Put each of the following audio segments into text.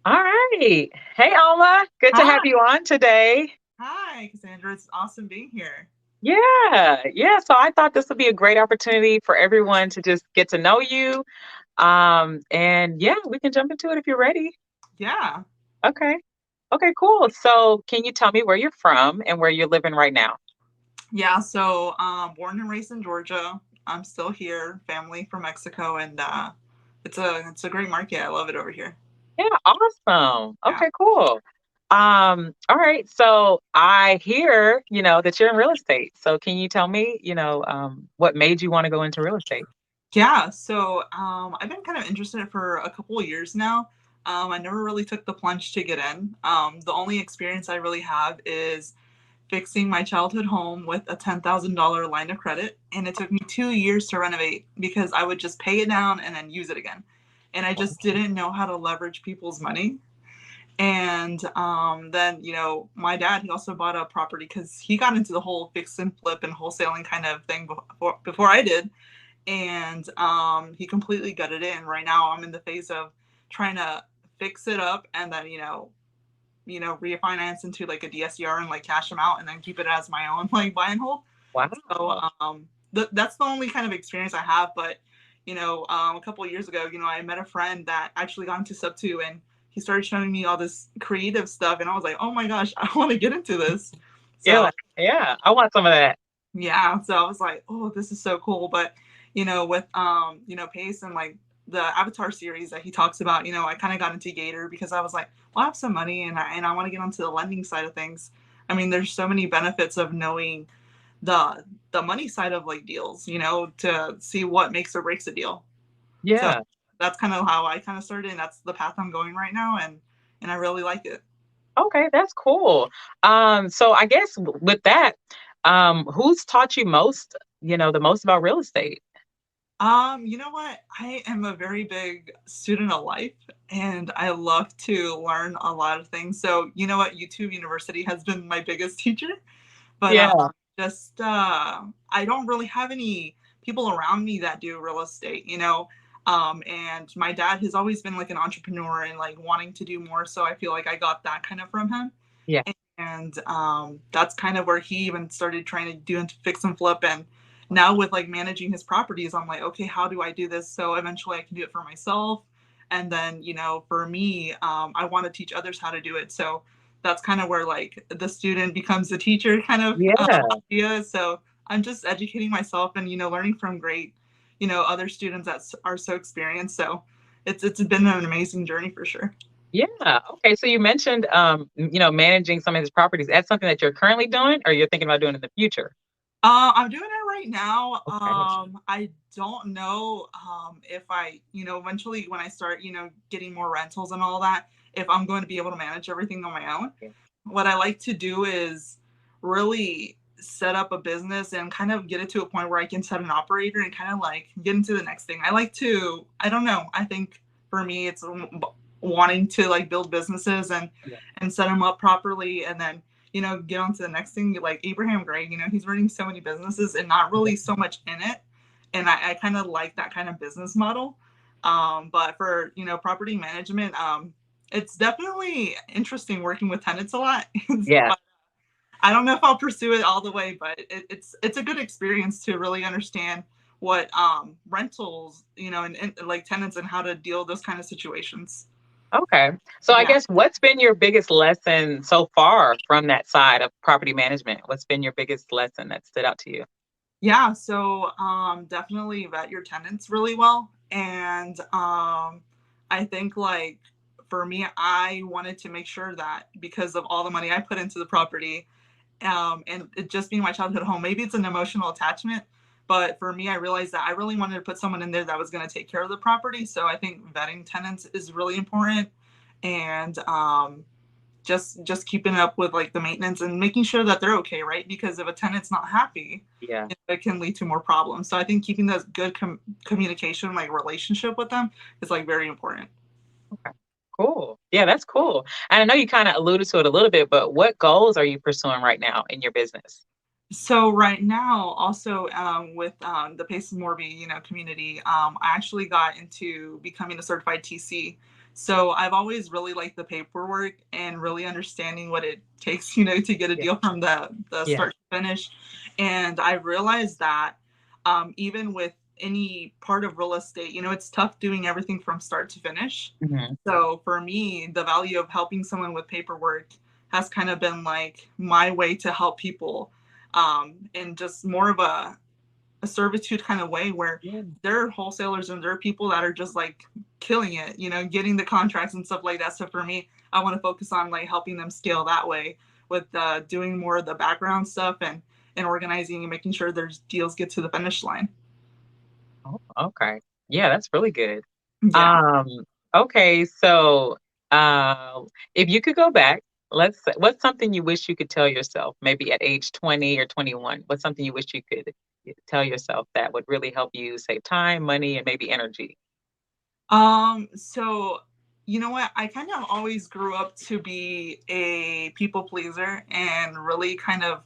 All right. Hey, Alma. Good to have Hi. you on today. Hi, Cassandra. It's awesome being here. Yeah. So I thought this would be a great opportunity for everyone to just get to know you. And yeah, we can jump into it if you're ready. Yeah. Okay. Okay, cool. So can you tell me where you're from and where you're living right now? Yeah. Born and raised in Georgia. I'm still here. Family from Mexico, and it's a great market. I love it over here. Yeah, awesome. Yeah. Okay, cool. All right. So I hear, that you're in real estate. So can you tell me, what made you want to go into real estate? Yeah. I've been kind of interested for a couple of years now. I never really took the plunge to get in. The only experience I really have is fixing my childhood home with a $10,000 line of credit. And it took me 2 years to renovate because I would just pay it down and then use it again. And I just didn't know how to leverage people's money. And then, my dad, he also bought a property because he got into the whole fix and flip and wholesaling kind of thing before I did. And he completely gutted it. And right now I'm in the phase of trying to fix it up and then, refinance into like a DSCR and like cash them out and then keep it as my own like buy and hold. So Wow. that's the only kind of experience I have. But a couple of years ago, I met a friend that actually got into SubTo and he started showing me all this creative stuff, and I was like, oh my gosh, I want to get into this. Yeah, So yeah. I want some of that. yeah, so I was like, oh, this is so cool. But with Pace and like the Avatar series that he talks about, I kind of got into Gator because I was like, well, I have some money and I want to get onto the lending side of things. I mean, there's so many benefits of knowing the the money side of like deals, to see what makes or breaks a deal. So Yeah. that's kind of how I kind of started, and that's the path I'm going right now, and I really like it. Okay, that's cool. So I guess with that, who's taught you most, the most about real estate? You know what? I am a very big student of life and I love to learn a lot of things. So, you know what? YouTube University has been my biggest teacher, but Yeah. just I don't really have any people around me that do real estate, and my dad has always been like an entrepreneur and like wanting to do more, so I feel like I got that kind of from him. Yeah. And that's kind of where he even started trying to do and fix and flip. And now with like managing his properties, I'm like, okay, how do I do this so eventually I can do it for myself? And then for me, I want to teach others how to do it. So that's kind of where like the student becomes the teacher kind of Yeah. idea. So I'm just educating myself and learning from great other students that are so experienced. So it's been an amazing journey for sure. Yeah. Okay. So you mentioned, managing some of his properties. That's something that you're currently doing, or you're thinking about doing in the future. I'm doing it right now. Okay. I don't know if I, eventually when I start, getting more rentals and all that, if I'm going to be able to manage everything on my own. Yeah. What I like to do is really set up a business and kind of get it to a point where I can set an operator and kind of like get into the next thing. I like to, I don't know, I think for me it's wanting to like build businesses Yeah. and set them up properly and then get on to the next thing. Like Abraham Gray, he's running so many businesses and not Yeah. really so much in it. And I kind of like that kind of business model. But for, property management, it's definitely interesting working with tenants a lot. Yeah. But I don't know if I'll pursue it all the way, but it's a good experience to really understand what rentals, and like tenants and how to deal with those kind of situations. Okay. So I Yeah. guess what's been your biggest lesson so far from that side of property management? What's been your biggest lesson that stood out to you? Yeah, so definitely vet your tenants really well. And I think like for me, I wanted to make sure that because of all the money I put into the property, and it just being my childhood home, maybe it's an emotional attachment, but for me, I realized that I really wanted to put someone in there that was going to take care of the property. So I think vetting tenants is really important, and just keeping up with like the maintenance and making sure that they're okay, right? Because if a tenant's not happy, Yeah. it can lead to more problems. So I think keeping this good communication, like relationship with them, is like very important. Okay. Cool. Yeah, that's cool. And I know you kind of alluded to it a little bit, but what goals are you pursuing right now in your business? So right now, also with the Paces Morby, community, I actually got into becoming a certified TC. So I've always really liked the paperwork and really understanding what it takes, to get a Yeah. deal from the Yeah. start to finish. And I realized that even with any part of real estate, it's tough doing everything from start to finish. Mhm. So for me, the value of helping someone with paperwork has kind of been like my way to help people in just more of a servitude kind of way where Yeah. there are wholesalers and there are people that are just like killing it, getting the contracts and stuff like that. So for me, I want to focus on like helping them scale that way with doing more of the background stuff and organizing and making sure there's deals get to the finish line. Oh, okay. Yeah, that's really good. Yeah. Um, okay, so uh, if you could go back, let's say, what's something you wish you could tell yourself, maybe at age 20 or 21? What's something you wish you could tell yourself that would really help you save time, money, and maybe energy? So you know what? I kind of always grew up to be a people pleaser and really kind of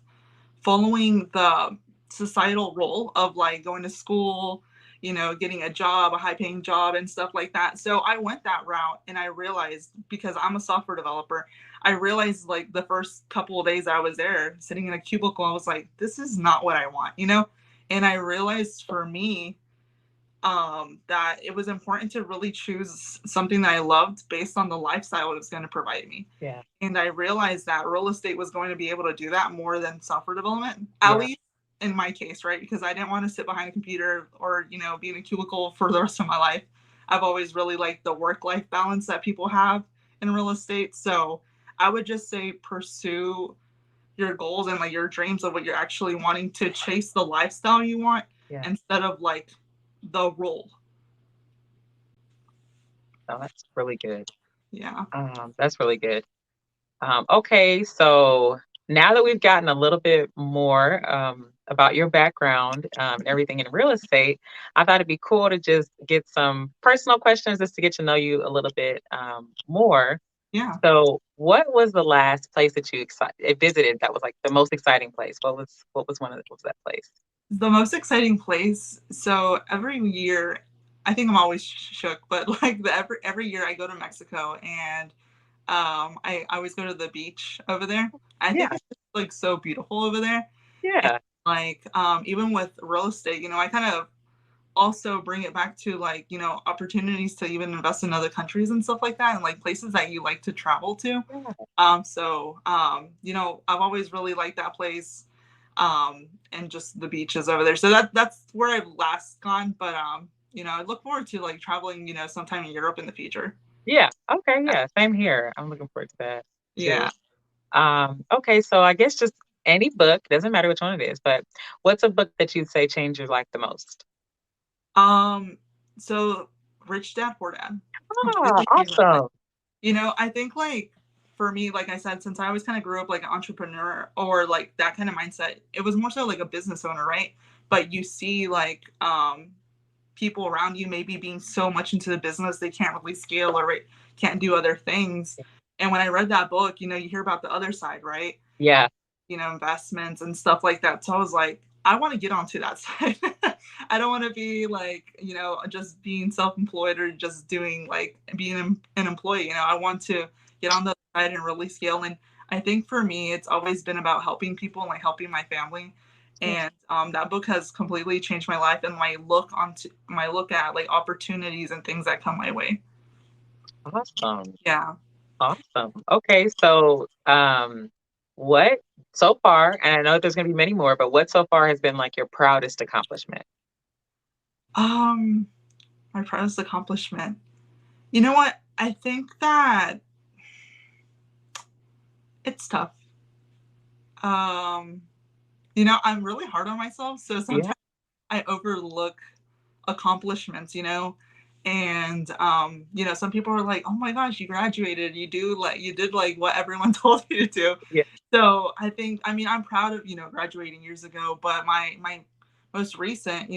following the societal role of like going to school, getting a job, a high paying job and stuff like that. So I went that route and I realized because I'm a software developer, I realized like the first couple of days I was there sitting in a cubicle, I was like, this is not what I want. And I realized for me, that it was important to really choose something that I loved based on the lifestyle it was going to provide me. Yeah. And I realized that real estate was going to be able to do that more than software development, at Yeah. least in my case, right? Because I didn't want to sit behind a computer or, be in a cubicle for the rest of my life. I've always really liked the work life balance that people have in real estate. So I would just say pursue your goals and like your dreams of what you're actually wanting to chase the lifestyle you want Yeah. instead of like the role. No, that's really good. Yeah. That's really good. Okay, so now that we've gotten a little bit more about your background and everything in real estate, I thought it'd be cool to just get some personal questions just to get to know you a little bit more. Yeah. So, what was the last place that you visited that was like the most exciting place? What was what was that place? The most exciting place. So every year, I think I'm always shook, but like every year I go to Mexico and I always go to the beach over there. I Yeah, think it's just like so beautiful over there. And yeah, like even with real estate, I kind of also bring it back to like, opportunities to even invest in other countries and stuff like that and like places that you like to travel to. yeah. I've always really liked that place, and just the beaches over there. So that's where I've last gone. But I look forward to like traveling, sometime in Europe in the future. Yeah. Okay, yeah. Same here. I'm looking forward to that too. Yeah. Okay, so I guess just any book, doesn't matter which one it is, but what's a book that you'd say changed your life the most? Um. So Rich Dad Poor Dad Oh, completely changed my life. awesome. I think like for me, like I said, since I always kind of grew up like an entrepreneur or like that kind of mindset, it was more so like a business owner, right? But you see like people around you maybe being so much into the business they can't really scale or right, can't do other things. And when I read that book, you hear about the other side, right? Yeah, Investments and stuff like that. So I was like, I want to get onto that side. I don't want to be like, just being self-employed or just doing like being an employee. I want to get on the side and really scale. And I think for me, it's always been about helping people and like helping my family. yeah. And that book has completely changed my life and my look at like opportunities and things that come my way. Awesome. Yeah. Awesome. Okay, so what so far, and I know there's gonna be many more, but what so far has been like your proudest accomplishment? Um, my proudest accomplishment. You know what? I think that it's tough. Um, I'm really hard on myself, so Yeah. sometimes I overlook accomplishments, and some people are like, "Oh my gosh, you graduated. You did like what everyone told you to do." Yeah. So I'm proud of, graduating years ago, but my most recent,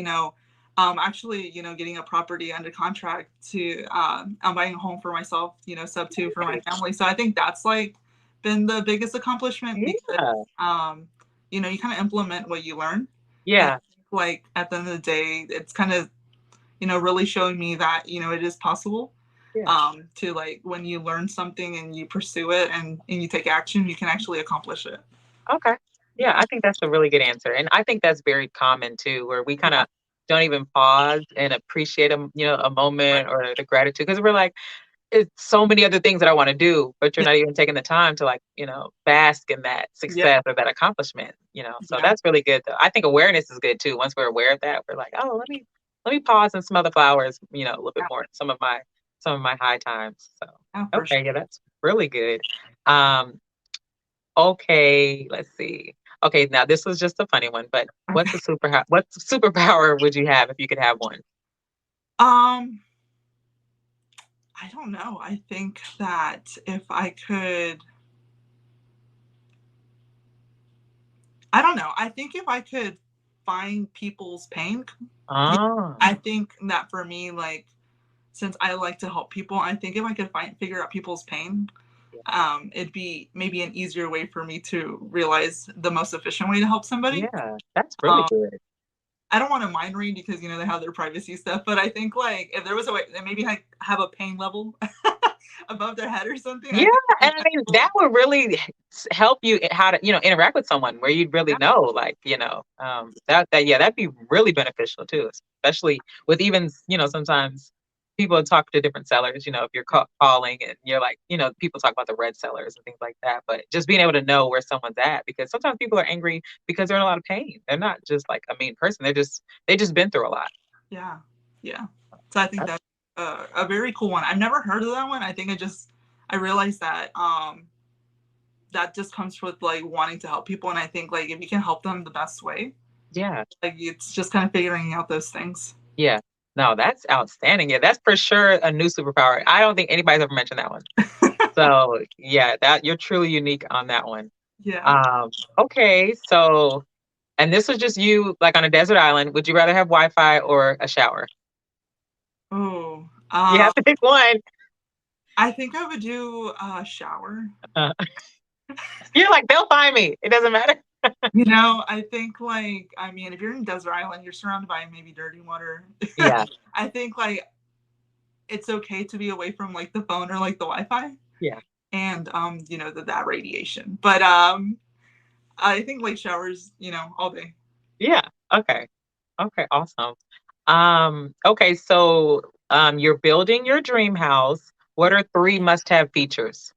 actually, getting a property under contract to I'm buying a home for myself, SubTo for my family. So I think that's like been the biggest accomplishment because Yeah. um, you kind of implement what you learn. And Yeah. like at the end of the day, it's kind of, really showing me that, it is possible. Yeah. To like when you learn something and you pursue it and you take action, you can actually accomplish it. Okay. Yeah, Yeah. I think that's a really good answer. And I think that's very common too, where we kind Yeah. of don't even pause and appreciate a Right. moment or the gratitude because we're like, it's so many other things that I want to do, but you're Yeah. not even taking the time to like, bask in that Yeah. success or that accomplishment. So Yeah. that's really good though. I think awareness is good too. Once we're aware of that, we're like, oh, let me pause and smell the flowers, a little bit Yeah. more, some of my high times. So Yeah, for sure. okay, yeah, that's really good. Um, okay, let's see. Okay, now this was just a funny one, but Okay. what superpower would you have if you could have one? Um, I don't know. I think that if I could, I don't know. I think if I could find people's pain, Ah, I think that for me, like, since I like to help people, I think if I could figure out people's pain, it'd be maybe an easier way for me to realize the most efficient way to help somebody. yeah, that's really Um, good. I don't want to mind read because they have their privacy stuff, but I think like if there was a way that maybe like have a pain level above their head or something, I Yeah, think and it'd I be mean, cool. that would really help you how to, interact with someone where you'd really Yeah, know, like, yeah, that'd be really beneficial too, especially with even, sometimes people talk to different sellers, if you're calling and you're like, people talk about the red sellers and things like that, but just being able to know where someone's at, because sometimes people are angry because they're in a lot of pain. They're not just like a mean person. They just been through a lot. yeah, yeah. So I think That's- that's a very cool one. I've never heard of that one. I think I realized that that just comes with like wanting to help people, and I think like if you can help them the best way, yeah. like it's just kind of figuring out those things. Yeah. No, that's outstanding. Yeah, that's for sure a new superpower. I don't think anybody's ever mentioned that one. So yeah, that you're truly unique on that one. Yeah. Um, okay, so and this was just you like on a desert island. Would you rather have Wi-Fi or a shower? Oh, You have to pick one. I think I would do a shower. Uh, you're like, they'll find me. It doesn't matter. I think like I mean, if you're in a desert island, you're surrounded by maybe dirty water. Yeah, I think like it's okay to be away from like the phone or like the Wi-Fi yeah, and that radiation. But I think like showers, all day. yeah. Okay. Okay, awesome. Okay, so you're building your dream house. What are three must-have features?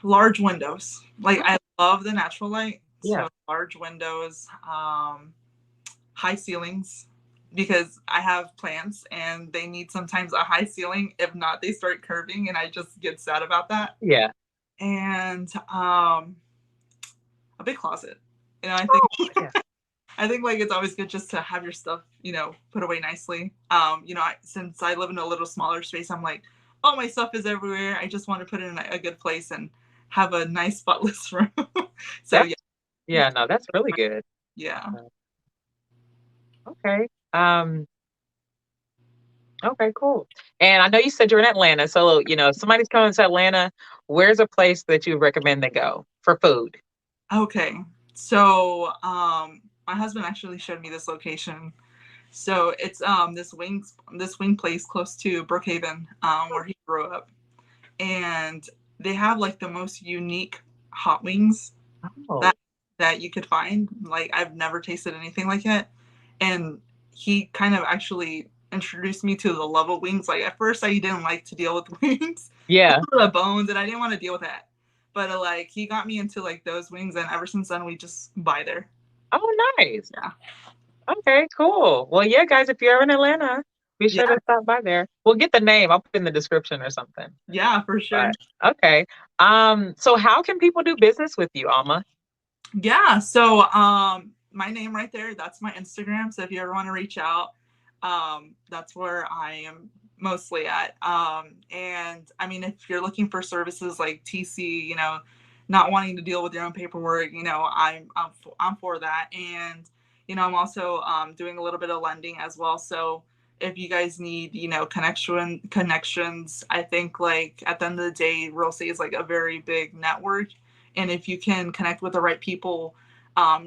Large windows. Like I love the natural light, Yeah. so large windows, high ceilings because I have plants and they need sometimes a high ceiling. If not, they start curving and I just get sad about that. Yeah. And a big closet. I think Oh, yeah. I think like it's always good just to have your stuff, put away nicely. Since I live in a little smaller space, I'm like, oh, my stuff is everywhere. I just want to put it in a good place and have a nice spotless room. So That's yeah, yeah, no, that's really good. yeah, Uh, Okay. Okay, cool. And I know you said you're in Atlanta, so if somebody's coming to Atlanta, where's a place that you recommend they go for food? okay. So my husband actually showed me this location. So it's this wing place close to Brookhaven, where he grew up, and they have like the most unique hot wings that Oh, that you could find. Like I've never tasted anything like it. And he kind of actually introduced me to the love of wings. Like at first I didn't like to deal with wings, yeah. the bones, and I didn't want to deal with that. But like he got me into like those wings, and ever since then we just buy there. Oh, nice. Yeah, Okay, cool. Well, yeah, guys, if you're ever in Atlanta, be sure yeah, to stop by there. We'll get the name. I'll put it in the description or something. yeah, for sure. But okay. So how can people do business with you, Alma? Yeah. So my name right there, that's my Instagram. So if you ever want to reach out, that's where I am mostly at. And I mean, if you're looking for services like TC, not wanting to deal with your own paperwork, I'm for that. And I'm also doing a little bit of lending as well. So if you guys need, connections, I think like at the end of the day, real estate is like a very big network, and if you can connect with the right people,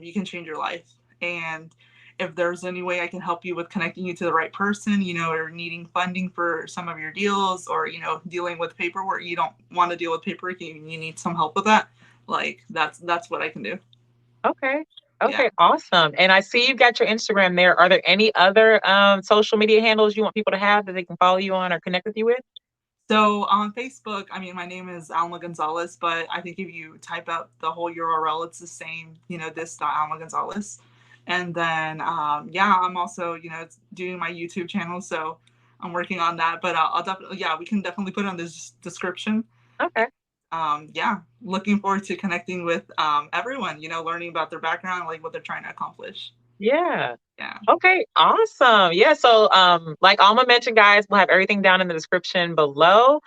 you can change your life. And if there's any way I can help you with connecting you to the right person, or needing funding for some of your deals, or dealing with paperwork, you don't want to deal with paperwork, you need some help with that. Like that's what I can do. Okay. Yeah. Okay, awesome. And I see you've got your Instagram there. Are there any other social media handles you want people to have that they can follow you on or connect with you with? So on Facebook, I mean, my name is Alma Gonzalez, but I think if you type out the whole URL, it's the same, this Alma Gonzalez. And then, yeah, I'm also, doing my YouTube channel. So I'm working on that, but I'll definitely, yeah, we can definitely put it on this description. Okay. Yeah, looking forward to connecting with everyone, learning about their background, like what they're trying to accomplish. Yeah. Yeah. Okay, awesome. Yeah, so like Alma mentioned, guys, we'll have everything down in the description below.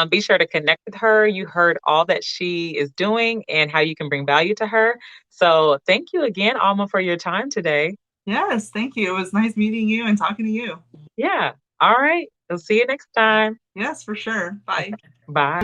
Be sure to connect with her. You heard all that she is doing and how you can bring value to her. So thank you again, Alma, for your time today. Yes, thank you. It was nice meeting you and talking to you. Yeah. All right. We'll see you next time. Yes, for sure. Bye. Bye.